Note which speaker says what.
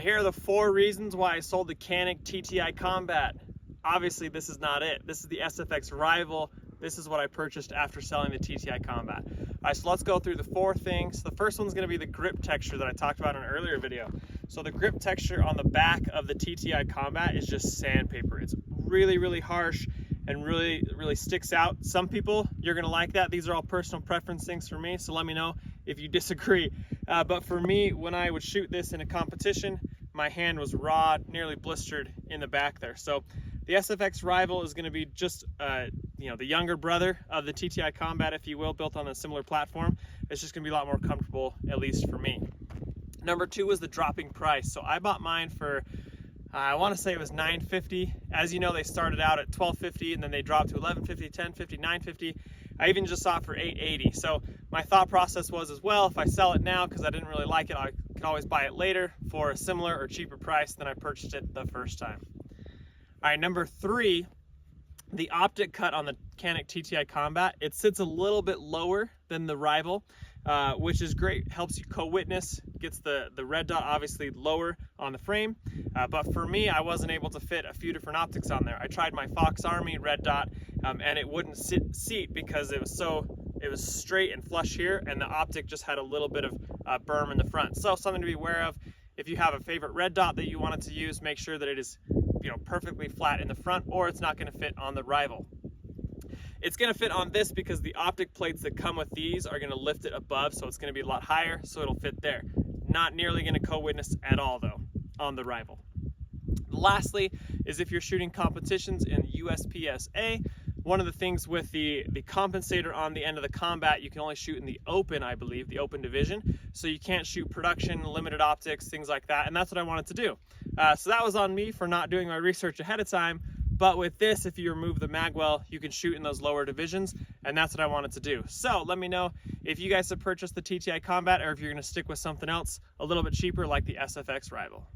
Speaker 1: Here are the 4 reasons why I sold the Canik TTI Combat. Obviously, this is not it. This is the SFX rival. This is what I purchased after selling the TTI Combat. All right, so let's go through the 4 things. The first one's gonna be the grip texture that I talked about in an earlier video. So the grip texture on the back of the TTI Combat is just sandpaper. It's really, really harsh and really sticks out. Some people, you're gonna like that. These are all personal preference things for me, so let me know if you disagree. But for me, when I would shoot this in a competition, my hand was raw, nearly blistered in the back there. So the SFX rival is gonna be just, the younger brother of the TTI Combat, if you will, built on a similar platform. It's just gonna be a lot more comfortable, at least for me. Number 2 was the dropping price. So I bought mine for, I want to say it was $950. As you know, they started out at $1250 and then they dropped to $1150, $1050, $950. I even just saw it for $880. So my thought process was as well, if I sell it now because I didn't really like it, I can always buy it later for a similar or cheaper price than I purchased it the first time. All right, number 3, the Optic Cut on the Canik TTI Combat. It sits a little bit lower than the rival, which is great, helps you co-witness, gets the red dot obviously lower on the frame. But for me, I wasn't able to fit a few different optics on there. I tried my Fox Army red dot and it wouldn't seat because it was straight and flush here, and the optic just had a little bit of berm in the front. So something to be aware of. If you have a favorite red dot that you wanted to use, make sure that it is perfectly flat in the front, or it's not going to fit on the rival. It's going to fit on this because the optic plates that come with these are going to lift it above, so it's going to be a lot higher, so it'll fit there. Not nearly going to co-witness at all though on the rival. Lastly is if you're shooting competitions in USPSA, one of the things with the compensator on the end of the Combat, you can only shoot in the open, I believe, the open division. So you can't shoot production, limited optics, things like that. And that's what I wanted to do. So that was on me for not doing my research ahead of time. But with this, if you remove the magwell, you can shoot in those lower divisions. And that's what I wanted to do. So let me know if you guys have purchased the TTI Combat or if you're going to stick with something else a little bit cheaper like the SFX rival.